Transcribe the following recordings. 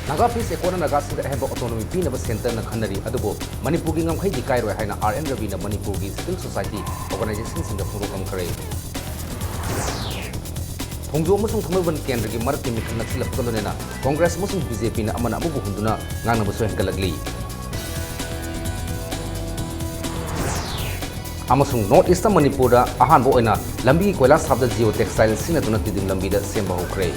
Naga Peace Equana Naga Sing have autonomy Pinaba Center na Khanari Adubo, Manipuri Ngam Hai Kairo Haina RN Ravi na Manipuri Civil Society organizations in the Purokam Kare. Hongjo Musum Kamavan Kendri Martin Mikanaxilla Kolonena, Congress Musum BJP na Amana Abu Hunduna, Nana Buso and Galagli. Amasung North Eastern Manipura, Ahan Boina, Lambi Koilas have the geotextile Sinatuna Tidim Lambida, Semba Hokray.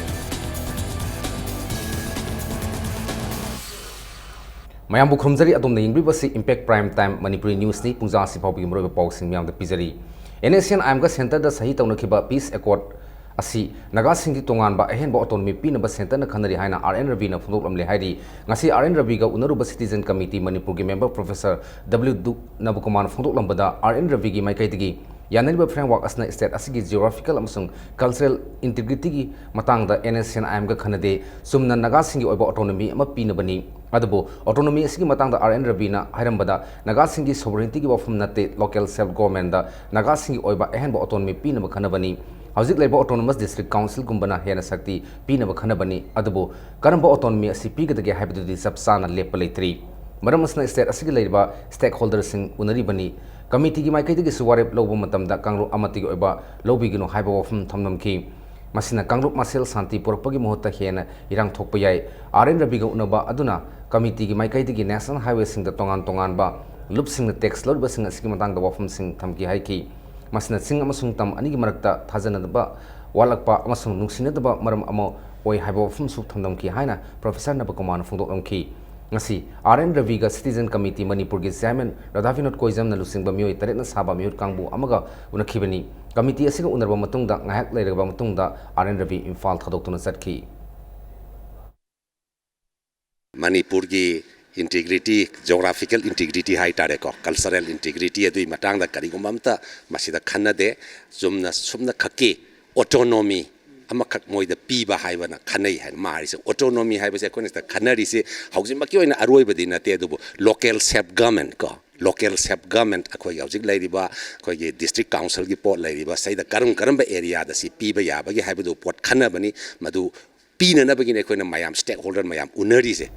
Mayambu Krumzari Adom the Ingribasi Impact Prime Time Manipuri News Ni Punza Sipabi Murray Boxing Miam the Pizari. NSN Amga Center the Sahita Nakiba Peace Accord Asi Nagasingi Tongan ba Ahen Autonomy Pinaba Center na Kanari Haina RN Ravina Fulom Lehadi Nasi RN Raviga Unaruba Citizen Committee Manipuri member Professor W. Nabukuman Funduk Lambada RN Ravigi Maikaitigi Yananiba framework asna state asigi geographical amasung cultural integrity gi matang da NSN Amga Kanade Sumna Nagasingi Oba autonomy ama pinabani Adabo autonomy asigi matang da RN Ravina Hirambada Nagasingi sovereignty gi wafum nate local self government da Nagasingi Oba Ahen autonomy pinaba kanabani Hauzik Labor Autonomous District Council Gumbana Hena Sakti Pinaba Kanabani Adabo Karamba autonomy asi pigadagi habitudi subsana lepalitri Maramasna state asigi labor stakeholders in Unaribani Committee Maikaiti Suwarep Lobo Matamda Kangru Amati Oba Lobigino Hybo of Tomnamki Masina Kangru Masel Santi Porpagi Mohota Hena Irang Tokpayai RN Rabigo Unaba Aduna Committee Maikaiti National Highway Sing the Tongan Ba Lupsing the text load basing a skimatang the Wafum Sing Tamki Haiki Masina Sing Amasung Tam Anigi Marakta Tazanaba Walakpa Amasung Nuxinataba Maram Amo Oi Hybo of Suktamki Haina Professor Nabakoman Fundamki Ngasi RN Raviga Citizen Committee Manipur gi Chairman Radhavinot Koizam na lusing ba mioi taret na saba miut kangbu amaga unakhibani committee asiga unarba matungda ngahak leiraba matungda RN Ravi Imphal thadoktuna satki Manipur gi integrity geographical integrity hai tare ko cultural integrity adui matang da karigumamta masida khanade sumna khaki autonomy amakak moida piba haibana khanai han marise autonomy haibase konesta khanari se haujin maki oina aroi badi na te dubu local self government ko local self government akoi haujik lairiba koi ge district council gi pot lairiba saida karam ba area da si piba ya bagi haibu pot khana bani madu pina na bagi ne koina mayam stakeholder mayam unari se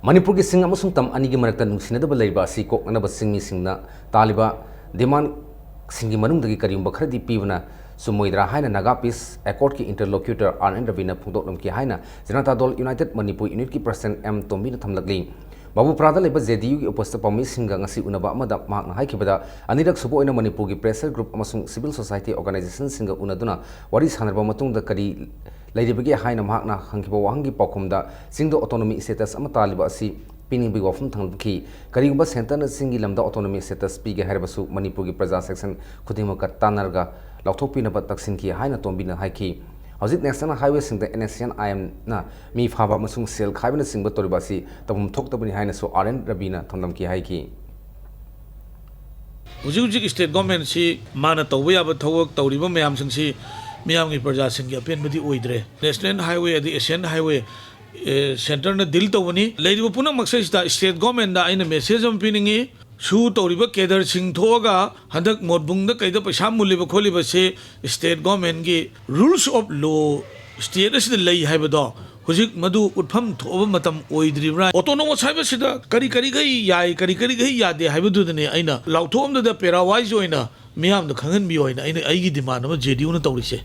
Manipur gi sing amasung tam anigi marakta nungsinadaba lairiba si kok anaba singmi singna taliba demand singi manungdagi kariumba kharadi pibana Sumoidra Haina Naga Peace Accord ki interlocutor RN Ravina Pungdok ki Haina Janata Dol United Manipur Unit ki President M Tombi na thamlagli Babu Prada leba JDU ki oposta pami singa ngasi unaba amada mak na haikibada anirak subo ina Manipur ki pressure group amasung civil society organization singa unaduna wari sanarba matungda kari lairibagi Haina mak na hangkiba wahangi pakumda singdo autonomy status ama taliba asi Pining big wafum thangki karigumba center na singi lamda autonomy status pige herbasu Manipur ki praja section khudima ka tanarga Lautopi na bataksin ki haina tombi na haiki Hauzik National Highway sing the NSN IM na mi phaba masung sel khaibna sing batoribasi tabum thoktabani haina so RN Rabina thamdam ki haiki Hujik state government si mana tawya ba thawak tawriba mayam sing si miyam gi praja sing gi apen badi oidre National Highway adi Asian Highway center na dil tawani leidiba puna maksai sta state government da aina message am piningi Su Toriba Kedar Singh Thoga, Hadak Modbung the Kaida Pasham Muliba Koliba say, state government gave rules of law, status the lay Habado, Hujik Madu Utpam Tova Matam Oidribra, Autonomous Habasida, Karikariga Yai, Karikariga Ya, de Habadu the Aina, Lautom the Perawaizoina, Miam the Kangan Bioina, in the Agi demand of Jeduna Torise.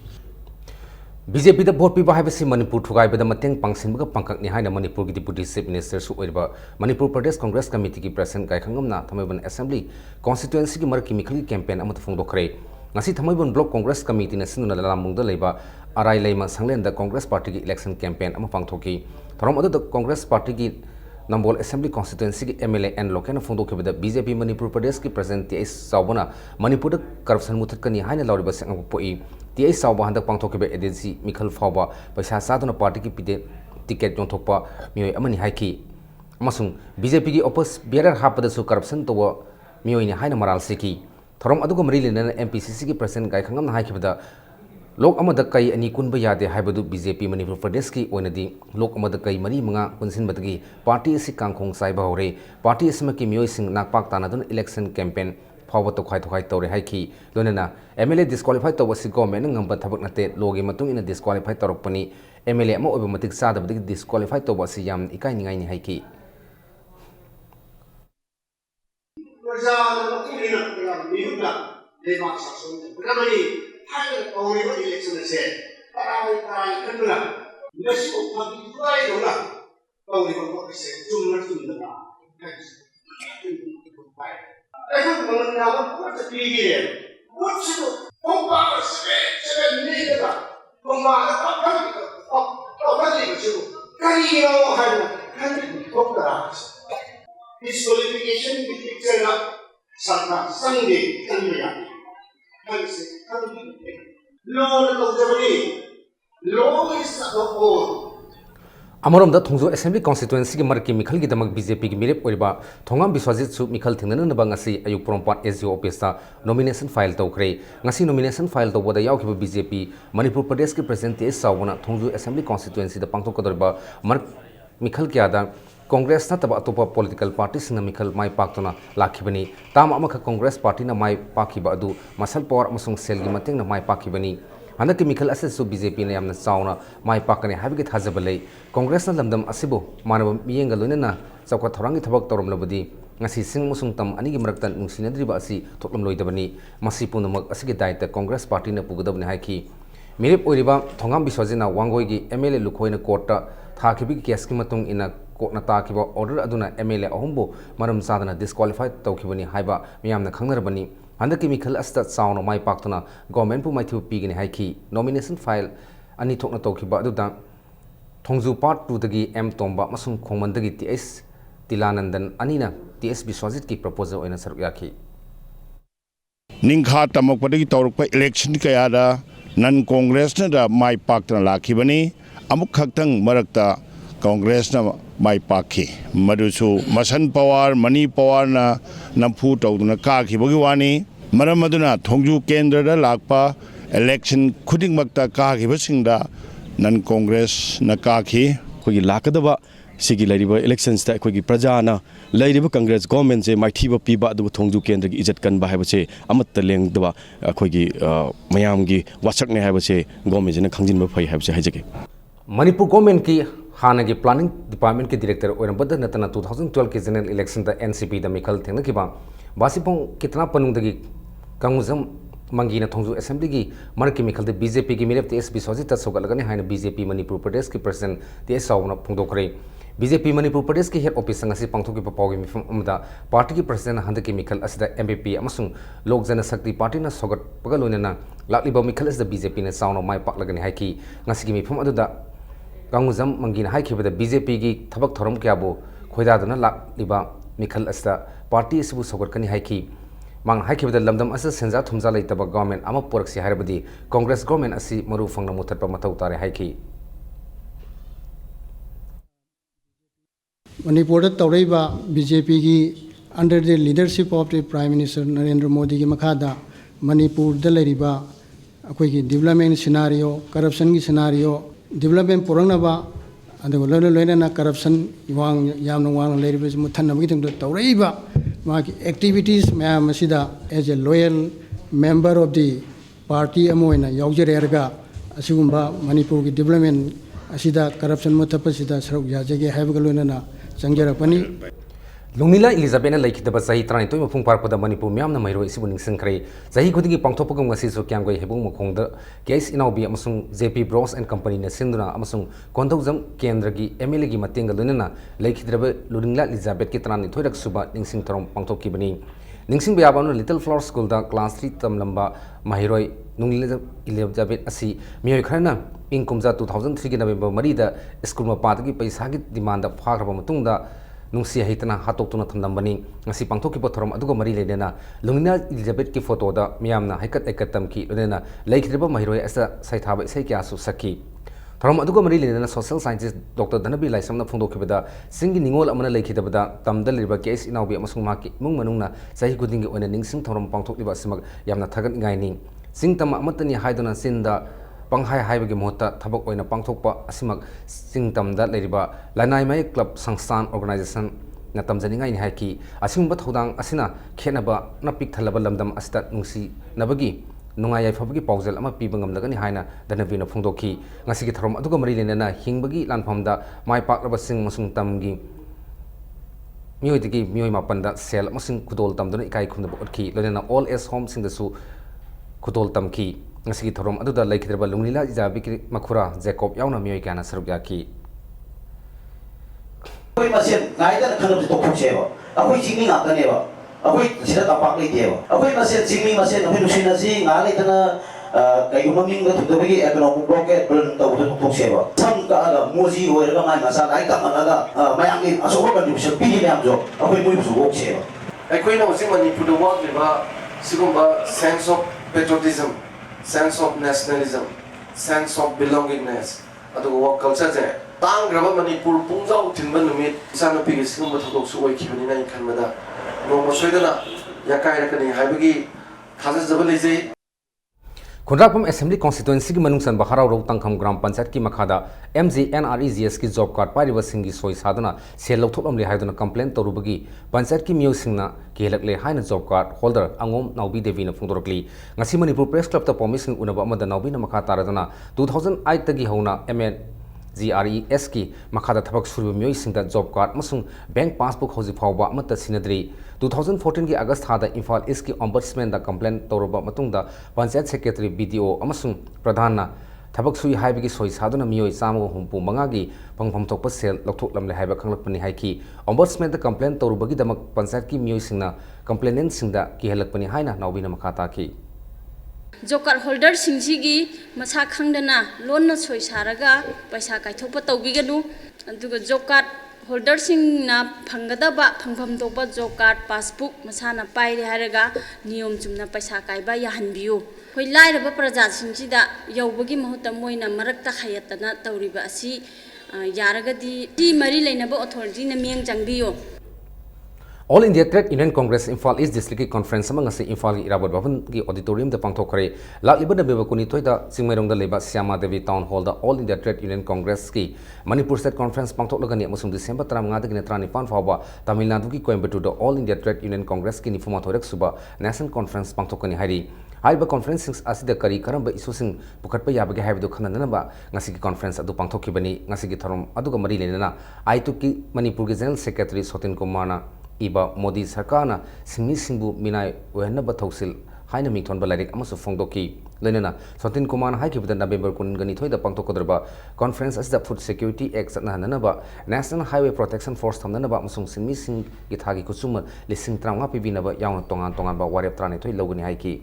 BJP the board people have seen Manipur to guide the Mateng Pangsimba Pankak behind the Manipur Deputy Chief Minister Suweba, Manipur Pradesh Congress Committee President Gaikangamna, Tamaban Assembly, Constituency Markimikli campaign Amatafung Dokre. Nasi Tamaban Block Congress Committee National Lamung the Labor, Arai Lema Sanglen, the Congress Party election campaign Amapang Toki. From other the Congress Party Nambol Assembly Constituency MLA and Lokan Fundoke with the BJP Manipur Pradesh President T.A. Sawana, Manipur Corruption Mutakani Hina Lauriba Sangapoi. T.A. Sauba Handa Pangtoke Agency Michael Fauba, Pasha Sadona Party Pide ticket John Topa, Mio Amani Haiki. Masung, BJP Opus Better Hapa the corruption to Mio in Hina Maral Siki. Torom Adugam Rilin and MPCC President Gaikangam Haikibada. Lok Amadakai and Ikunbaya de Hibadu BJP Manipur Pradeski Onadi, Lok Amadakai Mari Manga, Punsin Batagi, Party Sikang Kong Saibahore, Party Smaki Mio Sing Nakpak Tanadun election campaign. फाव तौखाई तौखाई तौरे हाइकी लोनना MLA disqualify तौबसी government ngamba thabak nate logi matung ina disqualify torokpani MLA अमा ओबे मतिक सादबदि disqualify तौबसी याम इकाई निगाई नि हाइकी प्रजानो मतिरिना मिहुना लेमा सासन कमनि थागल तौरिबो इलेक्शन से ताराय ताराय खनबला नसिबो फबि तुराय दोला तौरिबो कोसे जुमना जुमना एगो मननावा कोच पीगिरे कोचो कोपा से निलेगा कोमा अपनी बच्चों करियो हर कहीं कोपरा disqualification di picture na sarna sangi kandiya kanse kandiya law na tawjabani law is of all अमरम थोंजो असेंबली कॉन्स्टिट्युएंसी की मरकी मिखल की दमक बीजेपी की मिरेप ओरिबा थोंगाम बिस्वाजित सु मिखल थिंगन नबंगसी अयुक प्रोमपाट एसजीओ ऑफिस ता नॉमिनेशन फाइल तौखरे ngasi नॉमिनेशन फाइल तौबदा यावखिबा बीजेपी मणिपुर प्रदेश के प्रेसिडेंट ते सावना थोंजो असेंबली कॉन्स्टिट्युएंसी दा पांगथोकदरबा मर मिखल क्यादा कांग्रेस नतब अतोप पॉलिटिकल पार्टी सिंह मिखल माई पाक्तुना लाखिबनी ताम अमख कांग्रेस पार्टी ना माई पाखिबा अदु मसल पावर अमसुंग सेल की मतेंग ना माई पाखिबनी हनक मिखल असु बीजेपी ने यामना चावना माई पाकने हाबिगे थाजब लै कांग्रेस ना लमदम असिबो मानव मियेंग लोइनना चौका थौरांगी थबक तौरमलबदी ngasi sing musung tam ani gi maraktan nungsinadriba asi thoklam loidabani masi punamak asigi daita Congress party ना पुगदबने हाइकी मिरेप ओरिबा थोंगाम बिस्वाजिना वांगोई की एमएलए लुखोइना कोर्टा थाखिबि केस की मतुंग इना कोर्टना ताकिबा ऑर्डर अदुना एमएलए अहुंबो मरम सादना डिस्क्वालीफाई तौखिबनी हाइबा मियामना खंगनरबनी हंदकी मिखल अस्ता चावनो माई पाक्तुना गवर्नमेंट पु माइथु पीगनी हाइकी नॉमिनेशन फाइल अनि थोकना तौखिबा अदुदा थोंजु part 2 दगी M तोंबा मसुंग खोंगमनदगी TS तिलानंदन अनिना TS Biswajit की प्रपोजल ओइना सरुक याखी निंखा तमकपदगी तौरक इलेक्शन कयादा नन कांग्रेस ना माई पाक्तना लाखिबनी अमुक खक्तंग मरकता कांग्रेस ना माई पाखी मधुसु मसन पवार मनी पवार ना नफू तौदुना काखिबगी वानी मरम अदुना थोंजु केंद्र लाकपा इलेक्शन खुदिंगमक्ता काखिबसिंगदा नन कांग्रेस ना काखी कोई लाकदबा सिगी लैरिबा इलेक्शंस ता कोई प्रजाना लैरिबा कांग्रेस गवर्नमेंट से माइथीबा पीबा अदु थोंजु केंद्र की इज्जत कनबा हाइबसे अमत लेंगदबा कोई मयामगी वासकने हाइबसे गवर्नमेंट ने खंजिनबा फै हाइबसे हाइजगे मणिपुर गवर्नमेंट की हाना की प्लानिंग डिपार्टमेंट के डायरेक्टर ओरबद नतना 2012 के जनरल इलेक्शन दा एनसीपी दा मिखल थेंगनकिबा बासिपों कितना पनुंदगी कांगुजम मंगीना थोंजु असेंबली की मरकी मिखल दे बीजेपी की मिरेप तेस बिस्वाजित सौगलगने हाइन बीजेपी मणिपुर प्रदेश की प्रेसिडेंट तेस सावना फोंदोखरे बीजेपी मणिपुर प्रदेश की हेड ऑफिस संगसी पांगथोकी पपावगी मिफम अमदा पार्टी की प्रेसिडेंट हंदकी मिखल असदा एमपीपी अमसुंग लोक जनशक्ति पार्टी ना सौगत पगलोनेना लाक्लिबा मिखल असदा बीजेपी ने सावना माय पाकलगने हाइकी ngasi मिफम अदुदा कांगुजम मंगीना हाइखिबदा बीजेपी की थबक थरम क्याबो खोइदादना लाक्लिबा मिखल असदा party इसबु सौगतकनी हाइकी mang haikibda lamdam asa senja thumja leitaba government ama poraksi hairabadi congress government asi maru fangna muthatpa mathau tare haiki Manipur tawriba BJP ki under the leadership of the Prime Minister Narendra Modi ki makhada Manipur da leriba akoi ki development scenario corruption ki scenario development porangna and loina na corruption wang yamna wang leriba muthan nabgi tung tawriba activities मैम as a loyal member of the party अमोना यावजरेरगा असिगुम्बा मणिपुर की development असिदा corruption मुथपसिदा सरक याजगे हाइबगलोना चंगेरपनी लुंगनीला इलिजाबेना लेखिदबा सही 32 मफुंग पारपदा Manipur म्यामना marrow इसिबु निंगसंखरे सही खुदिगी पांगथोपगम ngasi so kyamgoi hebung मखोंगदा केस इनाउबी अमसुंग जेपी ब्रोस एंड कंपनी ने सिंदुना अमसुंग कोंथौजम केंद्र की एमएलए की मतेंग लोनना लेखिद्रबा लुंगनीला इलिजाबेट की तरानी थोइरक सुबा निंगसिंग थरम पांगथोकिबनी निंगसिंग बेयाबानो लिटिल फ्लावर स्कूल दा क्लास 3 तमलंबा माहिरोय लुंगनीला इलिजाबेट असि मियोय खरना इंकुमजा 2003 की नवंबर मरीदा स्कूल मपादगी पैसा की demand फाग्रबा मतुंगदा नुंसी हितना हातोक्तुना थमनबनी ngasi pangthokiba thorom adugo mari leidena lungina elizabeth ki photo da miyamna haikat ekatam ki lena leikhreba mahiroi asa saithaba isai kya su saki thorom adugo mari leidena social scientist dr dhanabi laisamna phongdokibada singi ningol amana leikhidabada tamda liriba case inaubi amasung maki mung manungna sahi gudingi oina ningsing thorom pangthokliba simag yamna thagat ngai ni sing tam amatani haidona sinda पंखाई हाइबगे मोहता थबक ओइना पांगथोकपा असिमक सिंगतमदा लेरिबा लानाई माई क्लब संस्थान organisation na tamjaningai ni haiki asingba thodang asina khenaba na pik thalaba lamdam asta nungsi nabagi nungai yai fabagi paujal ama piba ngamlagani haina danavina phongdoki ngasigi tharom aduga mari lenana hingbagi lanphamda mai paklaba sing masung tamgi miyoidigi miyoy mapanda sel masing kudol tamduna ikai khumda botki lenana all as home sing dasu kudol tamki ngasigi tharom aduda laikhidraba lunglila ijabi ki makhura jacob yauna miyoy kana sarugya ki Aku masih ngaida kan tu topuk siapa? Aku jingmi ngapa ni ba? Aku sila tapak lagi dia ba? Aku masih jingmi masih aku nusin nasi ngalai tanah kayu maming tu tu bagi ekonomi bloket belum tahu tu topuk siapa? Sam ka ada muzi orang ramai masa naik tak ada mayang ni asal kan bisa pilih yang jo. Aku mau busuk siapa? Aku ini masih Manipur world ni ba, sigumba sense of patriotism, sense of nationalism, sense of belongingness, atau work culture je. Tang graba Manipur pungjau tinba numit sana pigi sigumba thadok suwai khibani na ikhan mada no mosoidana yakai rakani haibagi thaja jabali je Khundrapam Assembly Constituency ki manungsan Baharau Rotangkham Gram Panchayat ki makhada MGNREGS ki job card pariba singi soi sadana sel lawthoklamle haiduna complaint torubagi panchayat ki miyo singna kelakle haina job card holder angom naubi devi na phungdorkli ngasi Manipur Press Club ta promising unaba amada naubi na makha taradana 2008 tagi hauna GRES की मखादा थबक सुरु मियोई सिंदा job card मसुंग bank passbook हौजी फावबा अमत सिनद्री 2014 की अगस्त थादा Imphal east की ombudsman दा complaint तौरबा मतुंगदा panchayat secretary BDO अमसुंग प्रधान थबक सुई हाइबगी सोई सादुना मियोई चामो हुंपु मंगागी पंगफम थोकप cell लौथोकलमले हाइबा खंगलकपनि हाइकी ombudsman दा complaint तौरबगी दमक पंचायत की मियोई सिंगना complainant सिंगदा की हेलकपनि हाइना नौबिना मखाता की जॉब कार्ड होल्डर सिंगी मसा खंगदना लोन सोई सारगा पैसा कायथोप तौबिगनु अदुगा जॉब कार्ड होल्डर सिंगना फंगदबा फंगफम तोप जॉब कार्ड पासबुक मसाना पाइरे हारगा नियम चुमना पैसा कायबा याहनबियो होय लाइरबा प्रजा सिंगसिदा यौबगी महत्ता मोइना मरकता खयतना तौरिबा असि यारगदी ती मरी लेनबा अथॉरिटी ना मियंग चंगबियो All India Trade Union Congress Imphal East District ki conference amang ase Imphal ki Irabot Bhavan ki auditorium da pangthok khare lakliba na beba kuni toida Chingmairong da leba Syama Devi Town Hall da All India Trade Union Congress ki Manipur State Conference pangthok lagani amasung December 35 da gina 35 fawba Tamil Nadu ki Coimbatore da All India Trade Union Congress ki nifuma thorak suba National Conference pangthok kani hari haiba conference asida kari karamba issue sing pukhatpa yabage haibu khanana ba ngasi ki conference adu pangthok kibani ngasi ki thorom adu ga mari lenana I2 ki Manipur ki General Secretary Sotin Kumar iba Modi Sarkarna singmi singbu minai wehna bathausil haina mingthon balarik amasu phongdoki lenena Sotin Kumar haikibda November kun gani thoida pangtokodraba conference as the Food Security Act sanana ba National Highway Protection Force thamna ba amasung singmi sing gi thagi kusuma lising tranga pibina ba yauna tongan ba warep trane thoi logani haiki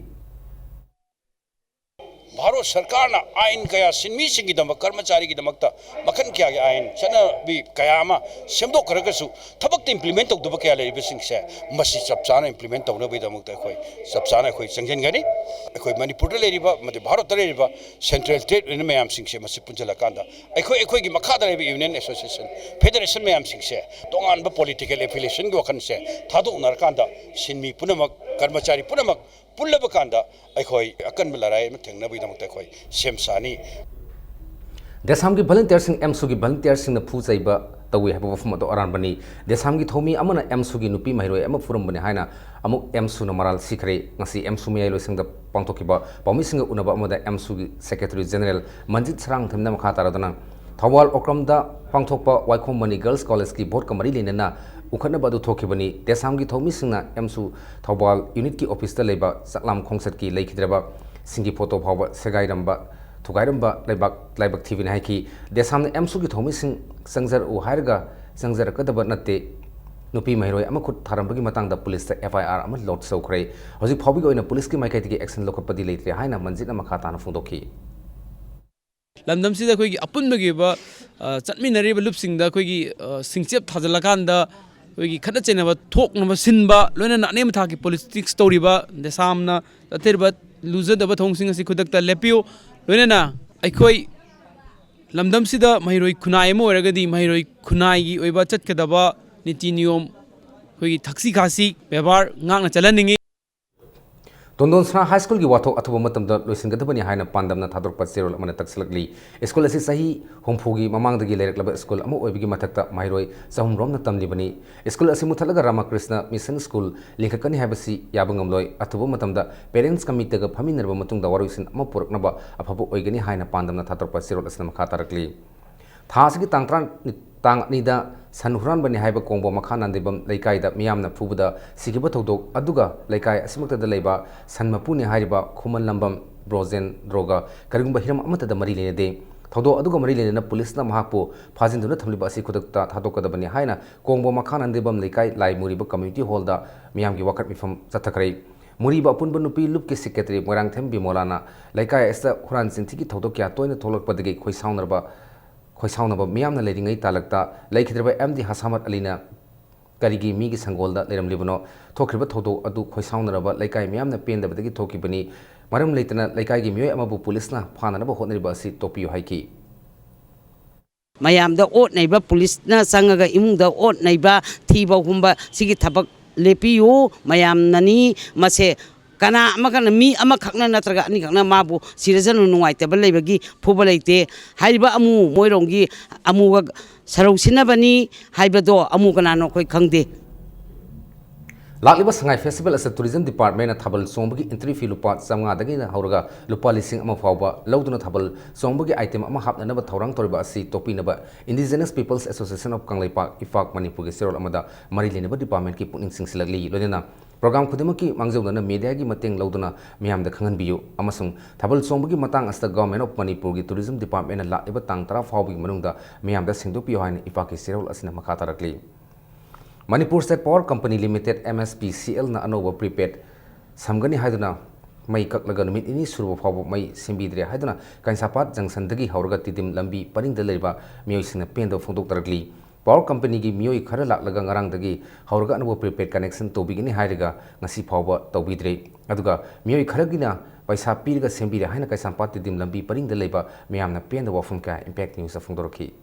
Bharat सरकार ना आइन कया सिन्मी सिंगी दमक कर्मचारी की दमकता मखन क्या के आइन चना भी कया मा सेमदो करगसु थबक इम्प्लीमेंट तौदब कया लेबे सिंगसे मसी सबचाना इम्प्लीमेंट तौना बे दमकता खोय सबचाना खोय संजन गनी खोय मणिपुर द लेरिबा मते भारत द लेरिबा सेंट्रल स्टेट इन मयाम सिंगसे मसी पुंजला कांदा खोय की मखा द लेबे यूनियन एसोसिएशन फेडरेशन मयाम सिंगसे तोंगान ब पॉलिटिकल एफिलिएशन गो खन से थादो नर कांदा सिन्मी पुनमक कर्मचारी पुनमक पुल्लबा कांदा खोय अकन लड़ाई में थेंगना बे दमकता खोय सेमसानी Desam ki volunteer sing MSU ki volunteer sing na phu chaiba tawi haba wafum to aran bani Desam ki thomi amana MSU ki nupi mairoi ama furum bani haina amuk MSU na maral sikhre ngasi MSU mi ailo sing da pangthokiba pawmi sing unaba amada MSU ki Secretary General Manjit Sarang thimna makha taradana Thawal okram da pangthokpa Waikhom Mani Girls College ki board kamari lenena ukhatna badu thokibani Desam ki thomi sing na MSU Thawal unit ki office da leba saklam khongsat ki leikidraba singi photo bhawa segairamba थुगाइरंबा लाइबक थीविन है कि देसामने एमसु की थोमी सिंग संजर उ हायरगा संजर कदब नते नुपी महिरोय अमा खुद थारंबगी Matang the police FIR अमा lot सौखरे हजि फॉबिग ओइना police की माइकाइति की action लोकपदी लेत्रे हाइना Manjit अमा खाताना फुंदोखी लमदम सिदा कोई अपुनबगी बा चटमिनरिबा लुपसिंगदा कोई सिंगचेप थाजलकांदा कोई खना चेनबा थोकनबा सिनबा लोइना नानेम थाकी पॉलिटिक्स तौरिबा देसामना ततेरबा लुजदबा थोंसिंग असि खुदकता लेपियो लोइना अखोई लमदम सिदा महिरोई खुनाई अमा ओरगदी महिरोई खुनाई की ओइबा चटकदबा नीति नियम कोई थक्सी खासी व्यवहार ngang na chalanningi Tondonsna High School ki wathok athuba matamda loisingadabani haina pandamna thadorpa serol amana taksalakli school asi sahi homphugi mamangdagi lereklaba school amu oibigi mathakta mairoi sahum romna tamlibani school asi muthalaga Ramakrishna Mission School linkakani habasi yabangamloi athuba matamda parents committee ga phaminarba matungda waroisin ama puraknaba aphabu oigani haina pandamna thadorpa serol asna makha tarakli thasigi tang nida sanhuran bani haiba kongbo makha nandibam laikai da miyamna phubada sigiba thodok aduga laikai asimakta da leiba sanmapuni haiba khuman lambam brozen droga karigumba hiram amata da mari lene de thodo aduga mari lene na police na mahakpo phajinduna thamliba asi khudakta thadokada bani haina kongbo makha nandibam laikai lai muriba community hall da miyamgi wakat mifam chathakrai muriba apunba nupi lup ke secretary morang them bimolana laikai esta khuran sinthigi thodok kya toina tholakpadagi khoisaunarba khoisaunaba miyamna leiringai talakta laikhidraba MD Hasamat Alina karigi migi sangolda leram libano thokriba thodo adu khoisaunaraba laikai miyamna pendabadagi thokibani maram leitana laikai gi miyoi amabu police na phananaba hotnariba asi topiyo haiki mayamda ot naiba police na sangaga imungda ot naiba thiba humba sigi thabak lepiyu mayam nani mase kana amakana mi amakhakna natraga ani khakna mabu sirajanu nuwaitaba leibagi phuba leite haiba amu moirongi amu sarau sinabani haibado amu kana no koi khangde Lakliba Sangai Festival as a Tourism Department at Tabal Sombagi entry fee lupa Sanga Dagina Hauraga Lupa Lising Amafauba Lauduna Tabal Sombagi item Amahap Naba Taurang Toriba Si Topinaba Indigenous Peoples Association of Kanglai Park Ifak Manipuri Serol Amada Marilinaba Department keep putting Singsilagli Lodina Program Kudimaki Mangzona Media Mating Lauduna Miam the Kangan Biu Amasung Tabal Sombagi Matang as the government of Manipuri Tourism Department and Lakliba Tang Tara Faubi Manunda Miam the Singdopio and Ifaki Serol Asina Makatarakli Manipur State Power Company Limited MSPCL na anova prepaid samgani haiduna mai kaklaga numit ini suruba phawba mai simbidre haiduna kansapat junction dagi hauraga tidim lambi paringda leiba miyoi singna pendo phongdok tarakli Power Company gi miyoi khara laklaga ngarang dagi hauraga anova prepaid connection tobigini hairiga ngasi phawba tobidre aduga miyoi khara gina paisa pirga simbire haina kansapat tidim lambi paringda leiba miyamna pendo wafum ka impact news phongdorki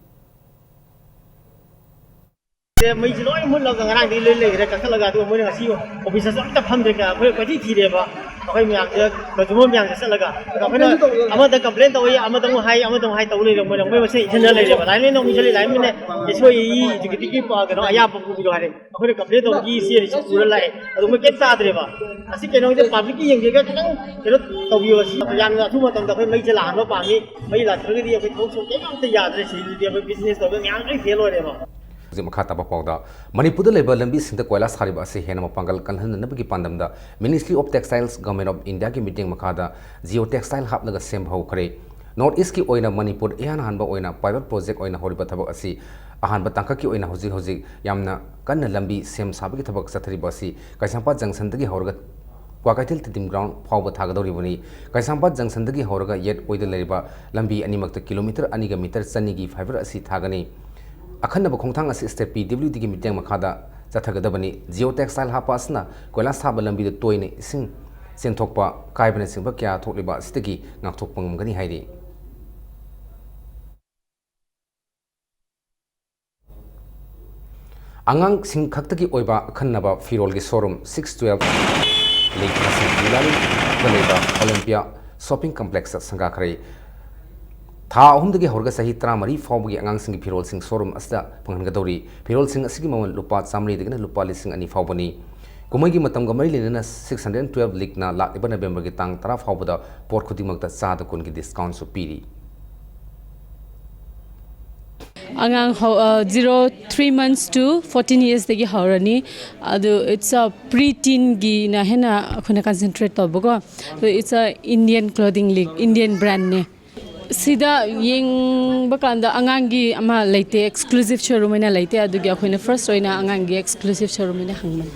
mấy chị nói muốn là ngang đi lên lên cái là gà tôi mới là siêu bây giờ rất tập hâm được cả phải thì đẹp à phải miệng chứ còn chúng miệng sẽ là gà phải nói ama ta cầm lên tôi ama tông hai tàu lên rồi mới xây chân lên rồi lại lên nó mình chơi lại mình này cái suy cái cái cái nó ayah bông bông rồi phải cầm lên tôi gì xí thì sửa lại rồi mới kết ra rồi mà así cái nó cái public cái gì cái nó tàu nhiều xí yang là thu mà tông phải mấy chỉ làm nó bằng mấy là thứ cái gì phải thấu số cái nó tự giả rồi xí thì phải business tôi cái ngang cái thế rồi mà Makata Bapauda, Manipur labor lambis in the Koila Hariba Sehena Pangal Kanhan Nabiki Pandamda, Ministry of Textiles, Government of India meeting Makada, Geo Textile Hub Laga Sem Hokare, North East Ki Oina Manipur, Ehan Hanba Oina, Pilot Project Oina Horibataba Asi, Ahan Batanka Ki Oina Hozi Yamna, Kana Lambi, Sem Sabaki Tabak Sataribasi, Kaisampa Jangsandagi Horga. Wakatil Tidim Ground, Power Tagadoribuni, Kaisampa Jangsandagi Horga yet Oida Lariba, Lambi Animak kilometer Aniga meter Sanigi Fiber Asi Tagani. Akan naba khongthang asi step PWD gi miteng makhada chathagadabani geotextile hapasna koila saba lambi de toine sing senthokpa kaibana singba kya thokliba stegi ngakthok pangmgani hairi angang sing khaktagi oiba akan naba firol gi showroom 612 link nasi dilali koleba Olympia shopping complex sanga khare Tha ahumdagi horga sahi tramari fawbagi angang singi pirol sing showroom asda panghangadori pirol sing asigi maman lupa samri degna lupa lising ani fawbani kumai gi matam gamari lenana 612 lik na lak iba November gi tang tara fawbada port khudimak ta cha da kun gi discount so piri angang 03 months to 14 years degi horani adu it's a pre-teen gi na hena khuna concentrate to bogo so it's a Indian clothing league Indian brand ne Sida yeng bakanda angangi ama leite exclusive showroom ina leite adugi akhoi first oina angangi exclusive showroom ina hangman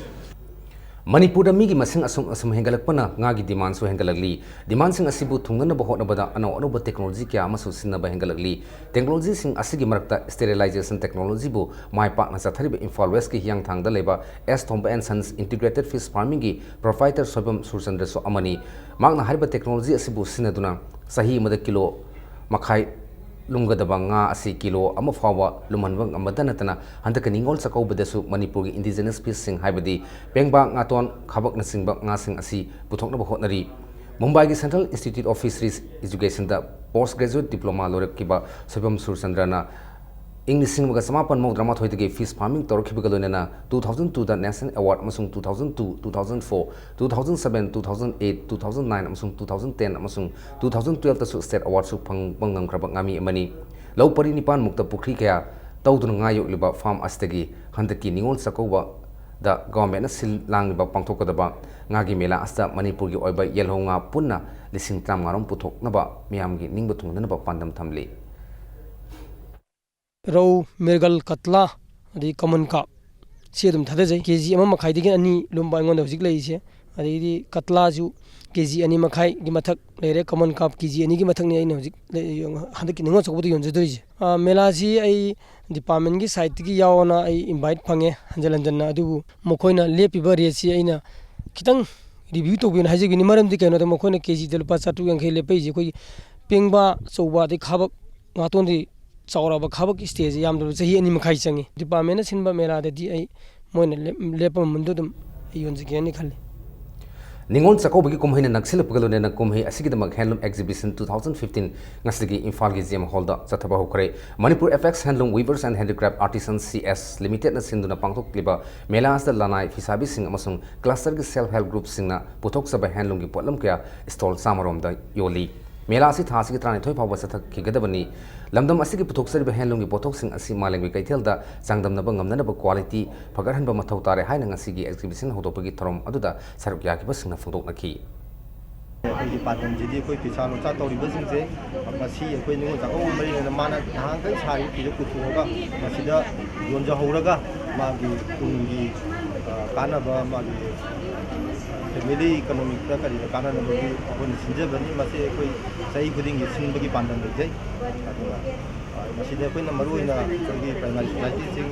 Manipur migi masing asum hengalakpana ngagi demand so hengalagli demand sing asibu thungna ba hotna bada ano ba technology kya amasu sinna ba hengalagli technology sing asigi marakta sterilization technology bu mai pa na sathari Imphal West ki hiang thangda leba S Thomba and Sons integrated fish farming gi provider Sobam Surchandra so amani magna hariba technology asibu sinaduna sahi mada kilo makhai lumgadaba nga asi kilo ama fawa lumanwang amadana tana handaka ningol sakaubadesu Manipur indigenous fish sing haibadi pengba ngaton khabak na singba nga sing asi puthokna hotnari Mumbai Central Institute of Fisheries Education da postgraduate diploma lorek kiba Sobam Surchandrana English sing maga samapan mo drama thoidege fish farming torkiba galonena 2002 da National Award amasung 2002 2004 2007 2008 2009 amasung 2010 amasung 2012 da su state award su pangam krabak ngami amani law pari nipan mukta pukri kaya tawdun ngayo liba farm astegi handaki ningol sakoba da government na sil lang liba pangthokadaba ngagi mela asta Manipur gi oiba yelho nga punna lising tam ngarom puthok naba miyamgi ningba tungna naba pandam thamli Rau mergal katla adi common cup si adum thada jai kg ama makhai digi ani lumba ngon hojik lei se adi di katla ju kg ani makhai gi mathak lere common cup kg ani gi mathak ni ai hojik handak ningo chokbudi yon jadoi je mela ji ai department gi site gi yawana ai invite phange hanjalanjan na adu mokoina lepiba re si aina kitang review to bin haji gi ni maram di kaino to mokoina kg delpa chatu yang khele pai je koi pengba chouba di khabak ngaton di Sauraba Kabak stage yam do sahi ani makhai changi department sinba mera de ai moina lepa mundu dum yonji gani khali Ningon Sakobi Kumhina Naxil Pugalone na Kumhi Asigidam Handloom Exhibition 2015 Nasigi Infal Gizium Holder Zataba Hokre Manipur FX Handloom Weavers and Handicraft Artisans CS Limited na Sinduna Pangtok Liba Melas the Lanai Fisabi Sing Amasung Cluster Self Help Group Singna Putok Saba Handloom Gi Potlam Kya Stall Samarom da Yoli Melasi Thasi Trani Toy Power Satak Kigadabani Lamdam Asiki Putoksari Handlung Potoxing Asi Malang Kaitilda Sangdam Nabangam Nanaba quality Pagaran Bamatotare Hainan Asigi exhibition Hotopagi Torom Aduda Sarukyaki Basing Futok Naki ꯑꯩꯈꯣꯏꯒꯤ ꯄꯥꯟꯗꯝꯁꯤꯗꯤ ꯑꯩꯈꯣꯏ ꯐꯤꯁꯥ ꯂꯣꯟꯁꯥ ꯇꯧꯔꯤꯕꯁꯤꯡꯁꯦ ꯉꯁꯤ ꯑꯩꯈꯣꯏ ꯅꯤꯉꯣꯜ ꯆꯥꯛꯀꯧꯕ ꯃꯔꯤ ꯂꯩꯅꯅ ꯃꯥꯅ ꯅꯍꯥꯟꯈꯩ ꯁꯥꯔꯤꯕ ꯐꯤꯗꯨ ꯄꯨꯊꯣꯛꯑꯒ ꯃꯁꯤꯗ ꯌꯣꯟꯖꯍꯧꯔꯒ ꯃꯥꯒꯤ ꯇꯨꯡꯒꯤ ꯀꯥꯟꯅꯕ ꯃꯥꯒꯤ ꯐꯦꯃꯤꯂꯤ ꯏꯀꯣꯅꯣꯃꯤꯛꯇ ꯀꯔꯤꯗ ꯀꯥꯟꯅꯅꯕꯒꯤ ꯑꯩꯈꯣꯏꯅ ꯁꯤꯟꯖꯕꯅꯤ ꯃꯁꯤ ꯑꯩꯈꯣꯏ ꯆꯍꯤ ꯈꯨꯗꯤꯡꯒꯤ ꯁꯤꯟꯕꯒꯤ ꯄꯥꯟꯗꯝ ꯂꯩꯖꯩ ꯑꯗꯨꯒ ꯃꯁꯤꯗ ꯑꯩꯈꯣꯏꯅ ꯃꯔꯨꯑꯣꯏꯅ ꯑꯩꯈꯣꯏꯒꯤ ꯄ꯭ꯔꯥꯏꯃꯥꯔꯤ ꯁꯣꯁꯥꯏꯇꯤꯁꯤꯡ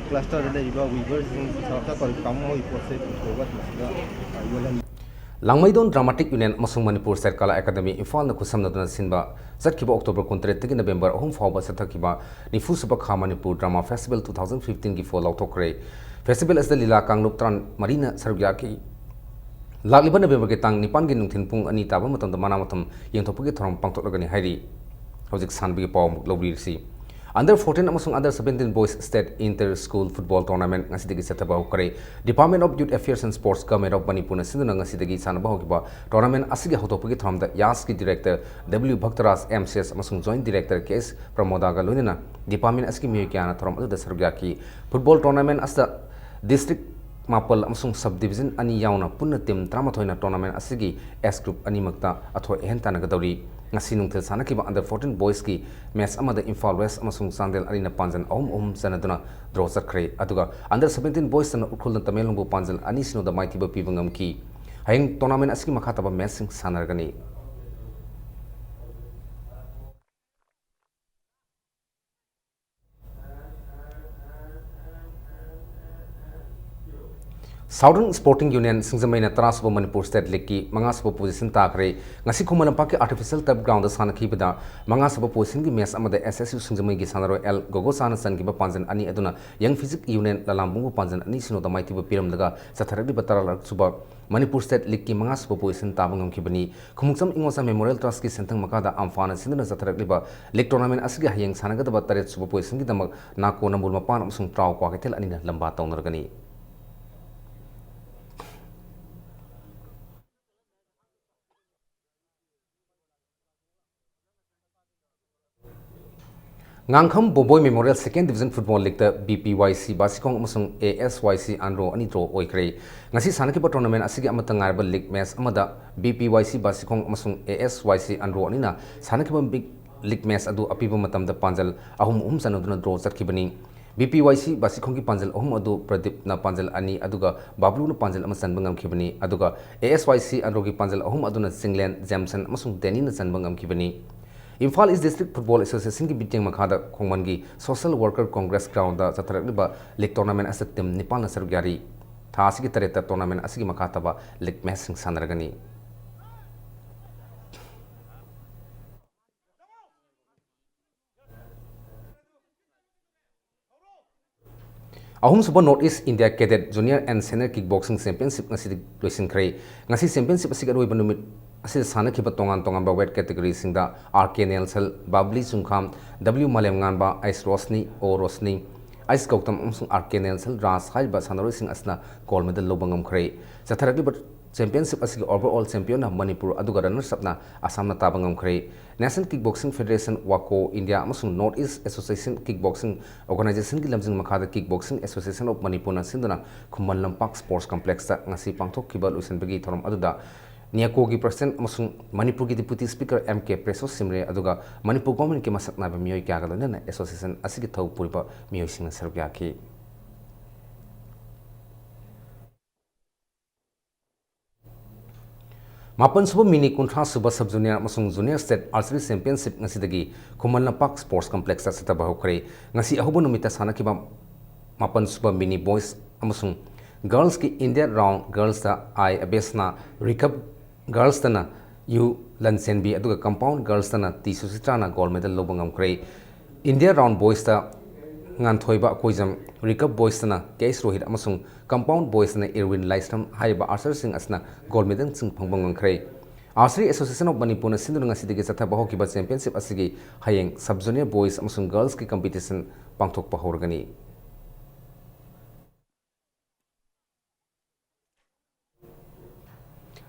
ꯀ꯭ꯂꯁꯇꯔꯗ ꯂꯩꯔꯤꯕ ꯋꯤꯚꯔꯁꯤꯡ ꯐꯤꯁꯥ ꯇꯧꯔꯤꯕ ꯀꯥꯡꯕꯨ ꯃꯣꯏꯒꯤ ꯄꯣꯠꯁꯦ ꯄꯨꯊꯣꯛꯑꯒ ꯃꯁꯤꯗ ꯌꯣꯜꯍꯟꯕꯤ Langmaidon Dramatic Union Masung Manipur State Kala Academy Infal na kusam na duna sinba Zatkiba October 23 November ahum fawba Satakiba Nifu Subakha Manipur Drama Festival 2015 gi follow tokre Festival as the Lila Kangluk Tran Marina Sarugyaki Lagliba November ke tang nipan gi nungthin pung ani taba matam da mana matam yang topugi thoram pangtok lagani hairi Hojik sanbi gi pawm lobri si Under 14 amasung under 17 boys state inter school football tournament ngasidagi sataba hokare Department of Youth Affairs and Sports Government of Manipur na sinduna ngasidagi sanaba hokiba tournament asigi hotopugi thamda YAS ki director W Bhaktaras MCS amasung joint director KS Pramodaga lunina department asigi miyokyana thoram adu dasargyaki football tournament asta district Mapal amasung subdivision ani yauna punna team tramathoina tournament asigi S group ani makta atho ehenta nagadawri ngasi nungthil sanakiba under 14 boys ki match amada Imphal West amasung Sandel arina panjan ahum sanaduna draw sakre aduga under 17 boys sana ukhulna tamelungbu panjal ani sino da maitiba pibangam ki hayeng tournament asigi makhataba match sing sanargani Southern Sporting Union Singzamaina Tarasuba Manipur State League ki Mangasaba position takre ngasi Kumalampa ki artificial turf ground da sana khibada Mangasaba position ki match amada SSU Singzamai gi sanaro L Gogo sana san ki ba panjan ani aduna Young Physics Union Lalambungu panjan ani sino da maiti ba piram daga satharadi batara suba Manipur State League ki Mangasaba position tabangam khibani Khumuksam Ingosa Memorial Trust ki sentang makada amfana sindana satharadi ba league tournament asigi hayeng sanaga da taret suba position ki damak nako nambul mapan amsung traw kwa ketel ani na lamba tawnargani Ngangkham Boboy Memorial Second Division Football League the BPYC Basikong amasung ASYC Andro ani draw oikre ngasi sanakiba tournament asigi amata ngarba league match amada BPYC Basikong amasung ASYC Andro anina sanakiba big league match adu apiba matamda panjal ahum sanaduna draw chatkibani BPYC Basikong ki panjal ahum adu Pradip na panjal ani aduga Bablu na panjal ama sanbangam khibani aduga ASYC Andro ki panjal ahum aduna Singland Jamson amasung Deni na sanbangam khibani Imphal East District Football Association ki biting makhada khongmangi Social Worker Congress ground da chathrakliba league tournament asat team Nepal na sarugyari tha asigi tareta tournament asigi makhataba league match sing sanaragani ahum suba North East India Cadet Junior and Senior Kickboxing Championship ngasi loisinkhre ngasi championship asig aroi banumit asi sana khiba tongan ba weight category singda RK Nelson Babli Sungkham W Malem nganba Ice Rosni O Rosni Ice Gautam amsung RK Nelson Ras haiba sanaroi sing asna gold medal lobangam khre satharaki championship asig overall champion na Manipur aduga runners up na Assam na tabangam khre National Kickboxing Federation Wako India amasung North East Association Kickboxing Organization ki lamjing makhada Kickboxing Association of Manipur na sinduna Khumman Lampak Sports Complex ta ngasi pangthok kiba luisan bagi thorom aduda Niako gi president amasung Manipur ki deputy speaker MK Preso Simre aduga Manipur government ki masak na ba miyoi kya ga na association asigi thau puriba miyoi sing saruk ya ki Mapan suba mini kuntra suba sub junior amasung junior state archery championship ngasidagi Khumman Lampak Sports Complex ta sata bahukre ngasi ahubo numita sana kiba mapan suba mini boys amasung girls ki India round girls ta I abesna recap girls ta na U Lansenbi aduga compound girls ta na T Susitra na gold medal lobangam kre India round boys ta ngan thoiba koijam recap boys ta na Case Rohit amasung compound boys na Irwin Lystrom haiba archer sing asna gold medal sing phangbang khre Archery Association of Manipur na sindu ngasidagi satha baho kiba championship asigi hayeng sub junior boys amasung girls ki competition pangthok pa horgani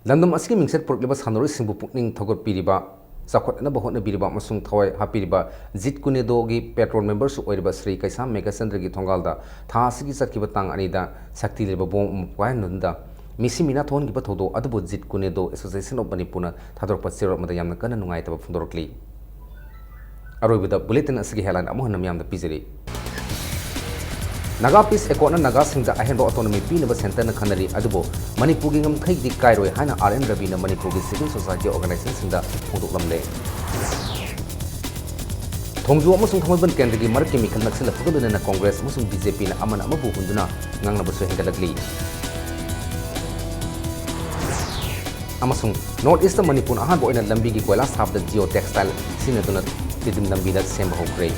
Landam asigi mingset porkleba sanori singbu pukning thogor piriba sakhot na bahot na biriba masung thawai hapiriba jit kunedo gi petrol members oiriba Sri Kaisa Megachandra gi thongalda tha asigi satkiba tang anida sakti leba bom pwain nunda misi mina thon gi pathodo adubo jit kunedo Association of Manipur na thador patsero mada yamna kana nungai taba fundorokli aroibada bulletin asigi headline amohna myamda pizeri Naga Peace Accord na Naga Singda Ahenbo Autonomy Pinaba Center na Khanari adubo Manipur gi ngam khai di kairoi hana RN Ravi na Manipur gi Civil Society Organization singda phongdok lamle Thongju amasung Thongban Kendra gi marak ki mikhal naksila phuguluna na Congress amasung BJP na amana amabu hunduna ngangna basu hengalagli amasung North East Manipur ahan bo ina lambi gi koila sabda geo textile sinaduna tidim lambi da semba hokre